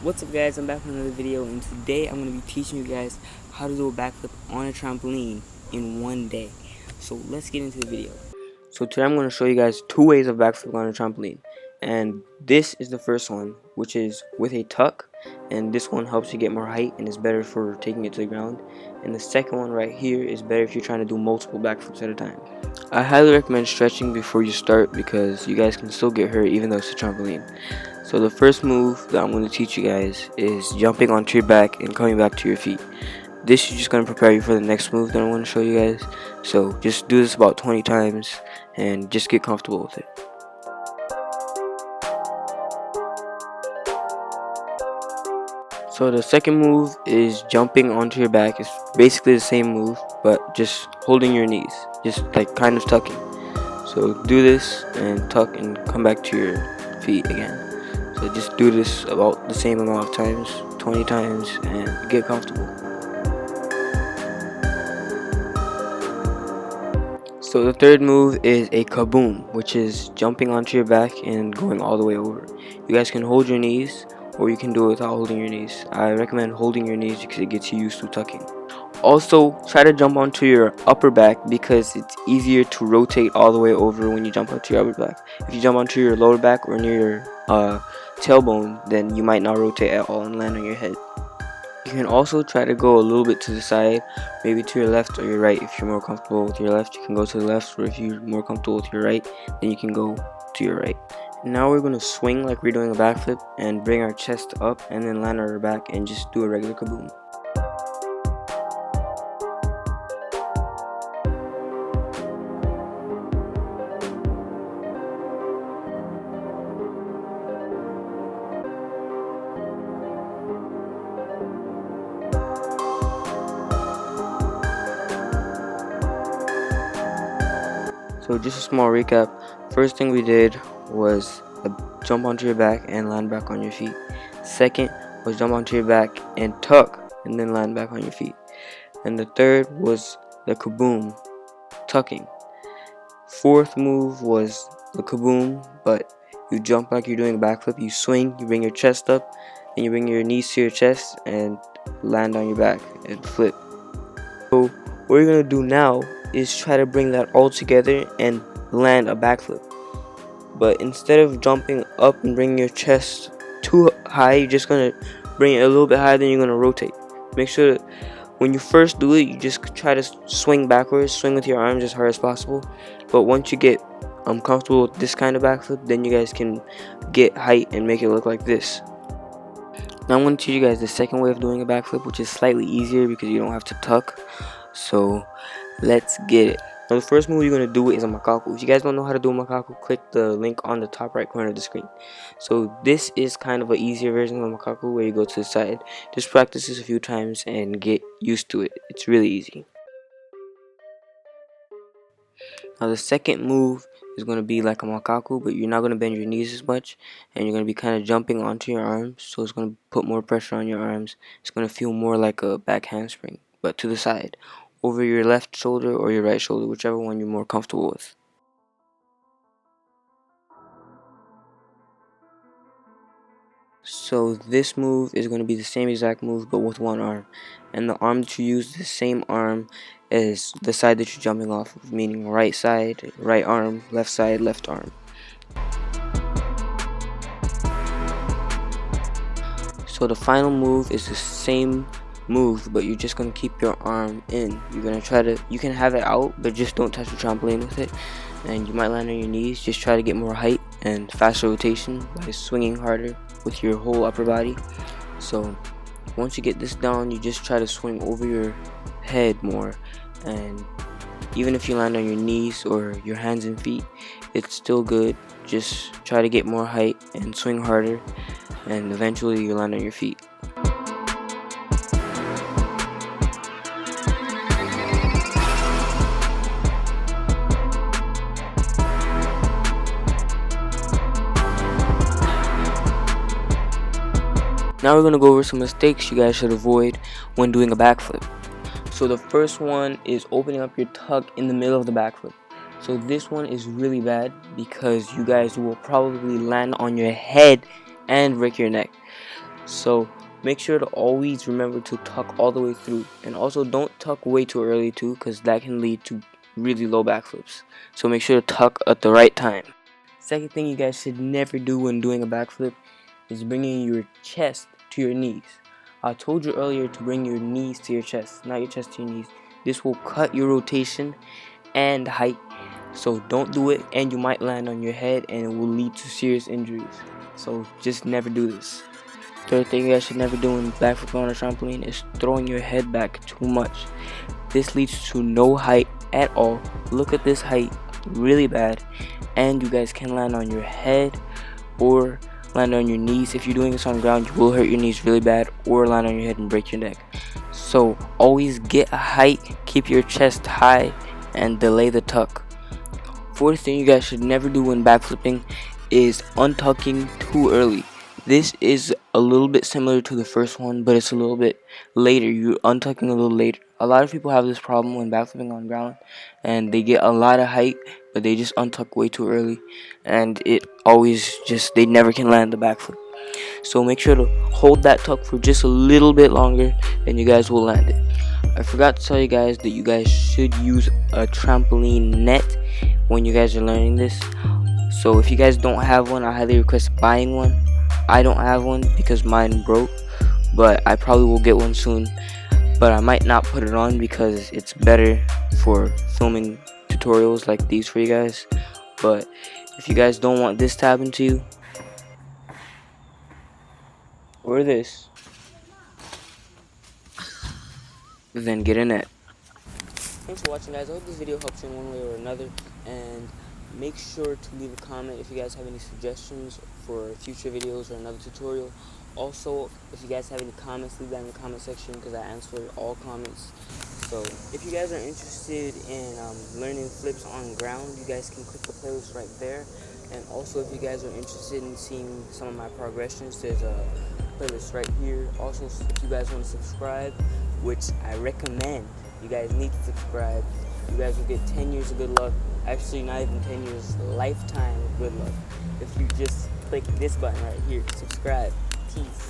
What's up guys, I'm back with another video, and today I'm going to be teaching you guys how to do a backflip on a trampoline in one day. So let's get into the video. So today I'm going to show you guys two ways of backflip on a trampoline, and this is the first one, which is with a tuck, and this one helps you get more height and is better for taking it to the ground. And the second one right here is better if you're trying to do multiple backflips at a time. I highly recommend stretching before you start because you guys can still get hurt even though it's a trampoline. So the first move that I'm going to teach you guys is jumping onto your back and coming back to your feet. This is just going to prepare you for the next move that I'm going to show you guys. So just do this about 20 times and just get comfortable with it. So the second move is jumping onto your back. It's basically the same move, but just holding your knees, just like kind of tucking. So do this and tuck and come back to your feet again. So just do this about the same amount of times, 20 times, and get comfortable. So the third move is a kaboom, which is jumping onto your back and going all the way over. You guys can hold your knees, or you can do it without holding your knees. I recommend holding your knees because it gets you used to tucking. Also, try to jump onto your upper back because it's easier to rotate all the way over when you jump onto your upper back. If you jump onto your lower back or near your tailbone, then you might not rotate at all and land on your head. You can also try to go a little bit to the side, maybe to your left or your right. If you're more comfortable with your left, you can go to the left, or if you're more comfortable with your right, then you can go to your right. Now we're going to swing like we're doing a backflip and bring our chest up and then land on our back and just do a regular kaboom. So just a small recap. First thing we did was jump onto your back and land back on your feet. Second was jump onto your back and tuck and then land back on your feet. And the third was the kaboom, tucking. Fourth move was the kaboom, but you jump like you're doing a backflip. You swing, you bring your chest up, and you bring your knees to your chest and land on your back and flip. So what you're going to do now is try to bring that all together and land a backflip. But instead of jumping up and bringing your chest too high, you're just going to bring it a little bit higher, then you're going to rotate. Make sure that when you first do it, you just try to swing backwards, swing with your arms as hard as possible. But once you get comfortable with this kind of backflip, then you guys can get height and make it look like this. Now I'm going to teach you guys the second way of doing a backflip, which is slightly easier because you don't have to tuck. So let's get it. Now the first move you're going to do is a macaco. If you guys don't know how to do a macaco, click the link on the top right corner of the screen. So this is kind of an easier version of a macaco where you go to the side. Just practice this a few times and get used to it. It's really easy. Now the second move is going to be like a macaco, but you're not going to bend your knees as much, and you're going to be kind of jumping onto your arms, so it's going to put more pressure on your arms. It's going to feel more like a back handspring, but to the side, over your left shoulder or your right shoulder, whichever one you're more comfortable with. So this move is going to be the same exact move but with one arm, and the arm that you use, the same arm as the side that you're jumping off of, meaning right side, right arm, left side, left arm. So the final move is the same move, but you're just going to keep your arm in. You're going to try to, you can have it out, but just don't touch the trampoline with it, and you might land on your knees. Just try to get more height and faster rotation by swinging harder with your whole upper body. So once you get this down, you just try to swing over your head more, and even if you land on your knees or your hands and feet, it's still good. Just try to get more height and swing harder, and eventually you land on your feet. Now we're going to go over some mistakes you guys should avoid when doing a backflip. So the first one is opening up your tuck in the middle of the backflip. So this one is really bad because you guys will probably land on your head and break your neck. So make sure to always remember to tuck all the way through, and also don't tuck way too early too, because that can lead to really low backflips. So make sure to tuck at the right time. Second thing you guys should never do when doing a backflip is bringing your chest to your knees. I told you earlier to bring your knees to your chest, not your chest to your knees. This will cut your rotation and height, so don't do it, and you might land on your head and it will lead to serious injuries. So just never do this. Third thing you guys should never do when backflipping on a trampoline is throwing your head back too much. This leads to no height at all. Look at this height, really bad, and you guys can land on your head or land on your knees. If you're doing this on ground, you will hurt your knees really bad, or land on your head and break your neck. So always get a height, keep your chest high, and delay the tuck. Fourth thing you guys should never do when backflipping is untucking too early. This is a little bit similar to the first one, but it's a little bit later. You're untucking a little later. A lot of people have this problem when backflipping on ground, and they get a lot of height, but they just untuck way too early, and it always they never can land the backflip. So make sure to hold that tuck for just a little bit longer, and you guys will land it. I forgot to tell you guys that you guys should use a trampoline net when you guys are learning this. So if you guys don't have one, I highly request buying one. I don't have one because mine broke, but I probably will get one soon. But I might not put it on because it's better for filming tutorials like these for you guys. But if you guys don't want this to happen to you, or this, then get a net. Thanks for watching, guys. I hope this video helps you in one way or another, and make sure to leave a comment if you guys have any suggestions for future videos or another tutorial. Also, if you guys have any comments, leave that in the comment section because I answer all comments. So if you guys are interested in learning flips on ground, you guys can click the playlist right there. And also, if you guys are interested in seeing some of my progressions, there's a playlist right here. Also, if you guys want to subscribe, which I recommend, you guys need to subscribe. You guys will get 10 years of good luck. Actually, not even 10 years, lifetime of good luck. If you just click this button right here, subscribe. Peace.